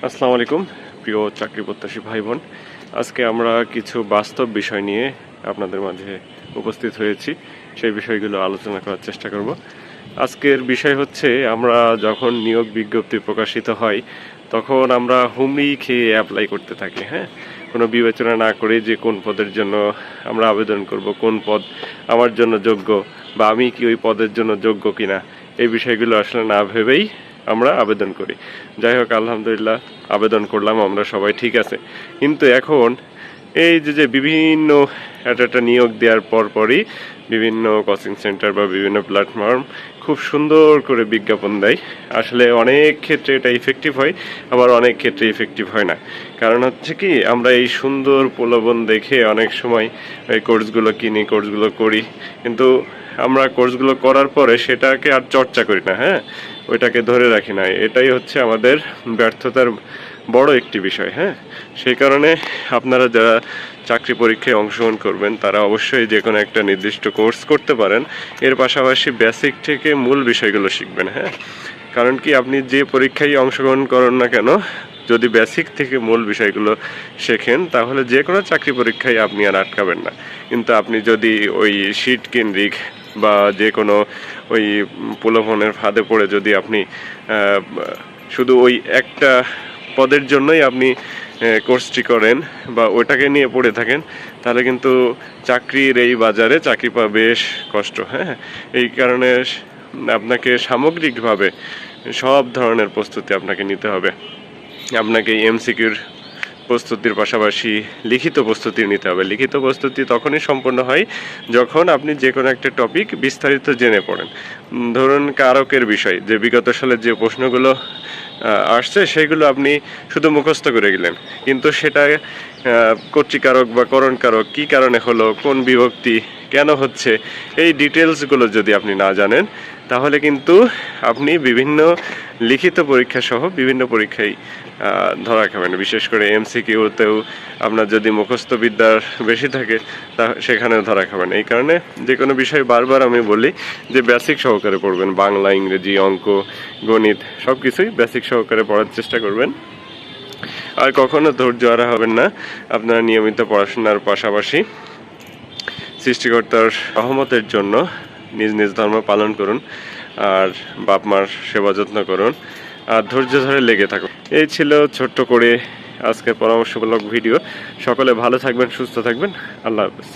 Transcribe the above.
আসসালামু আলাইকুম প্রিয় চাকরি প্রত্যাশী ভাই বোন। আজকে আমরা কিছু বাস্তব বিষয় নিয়ে আপনাদের মাঝে উপস্থিত হয়েছি। সেই বিষয়গুলো আলোচনা করার চেষ্টা করব। আজকের বিষয় হচ্ছে, আমরা যখন নিয়োগ বিজ্ঞপ্তি প্রকাশিত হয় তখন আমরা হুমড়ি খেয়ে অ্যাপ্লাই করতে থাকি। কোনো বিবেচনা না করে যে কোন পদের জন্য আমরা আবেদন করব, কোন পদ আমার জন্য যোগ্য বা আমি কি ওই পদের জন্য যোগ্য কিনা, এই বিষয়গুলো আসলে না ভেবেই আমরা আবেদন করি। যাই হোক, আলহামদুলিল্লাহ আবেদন করলাম আমরা সবাই, ঠিক আছে। কিন্তু এখন এই যে বিভিন্ন একটা নিয়োগ দেওয়ার পরই বিভিন্ন কোচিং সেন্টার বা বিভিন্ন প্ল্যাটফর্ম খুব সুন্দর করে বিজ্ঞাপন দেয়। আসলে অনেক ক্ষেত্রে এটা ইফেক্টিভ হয়, আবার অনেক ক্ষেত্রে ইফেক্টিভ হয় না। কারণ হচ্ছে কি, আমরা এই সুন্দর প্রলোভন দেখে অনেক সময় এই কোর্সগুলো কিনি, কোর্সগুলো করি, কিন্তু আমরা কোর্সগুলো করার পরে সেটাকে আর চর্চা করি না। ওইটাকে ধরে রাখি না। এটাই হচ্ছে আমাদের ব্যর্থতার বড় একটি বিষয়। সেই কারণে আপনারা যারা চাকরি পরীক্ষায় অংশগ্রহণ করবেন তারা অবশ্যই যে কোনো একটা নির্দিষ্ট কোর্স করতে পারেন। এর পাশাপাশি বেসিক থেকে মূল বিষয়গুলো শিখবেন। কারণ কি, আপনি যে পরীক্ষায় অংশগ্রহণ করেন না কেন, যদি বেসিক থেকে মূল বিষয়গুলো শেখেন তাহলে যে কোনো চাকরি পরীক্ষায় আপনি আর আটকাবেন না। কিন্তু আপনি যদি ওই শীট কেন্দ্রিক বা যে কোনো ওই প্রলোভনের ফাঁদে পড়ে যদি আপনি শুধু ওই একটা পদের জন্যই আপনি কোর্সটি করেন বা ওইটাকে নিয়ে পড়ে থাকেন, তাহলে কিন্তু চাকরির এই বাজারে চাকরি পাওয়া বেশ কষ্ট। এই কারণে আপনাকে সামগ্রিকভাবে সব ধরনের প্রস্তুতি আপনাকে নিতে হবে। আপনাকে এমসিকিউর প্রস্তুতির পাশাপাশি লিখিত প্রস্তুতি নিতে হবে। লিখিত প্রস্তুতি তখনই সম্পন্ন হয় যখন আপনি যে কোনো একটা টপিক বিস্তারিত জেনে পড়েন। ধরুন কারকের বিষয়, যে বিগত সালের যে প্রশ্নগুলো আসছে সেগুলো আপনি শুধু মুখস্থ করে গেলেন, কিন্তু সেটা কর্তৃকারক বা করণকারক কী কারণে হলো, কোন বিভক্তি কেন হচ্ছে, এই ডিটেলসগুলো যদি আপনি না জানেন তাহলে কিন্তু আপনি বিভিন্ন লিখিত পরীক্ষা সহ বিভিন্ন পরীক্ষায় ধরা খাবেন। বিশেষ করে এমসিকিউতেও আপনার যদি মুখস্থ বিদ্যার বেশি থাকে তা সেখানেও ধরা খাবেন। এই কারণে যে কোনো বিষয় বারবার আমি বলি যে বেসিক সহকারে পড়বেন। বাংলা, ইংরেজি, অঙ্ক, গণিত সব কিছুই বেসিক সহকারে পড়ার চেষ্টা করবেন। আর কখনো ধৈর্য হারা হবেন না। আপনারা নিয়মিত পড়াশোনার পাশাপাশি সৃষ্টিকর্তার রহমতের জন্য নিজ নিজ ধর্ম পালন করুন, আর বাপ মার সেবা যত্ন করুন, আর ধৈর্য ধরে লেগে থাকুন। এই ছিল ছোট্ট করে আজকের পরামর্শমূলক ভিডিও। সকলে ভালো থাকবেন, সুস্থ থাকবেন। আল্লাহ হাফেজ।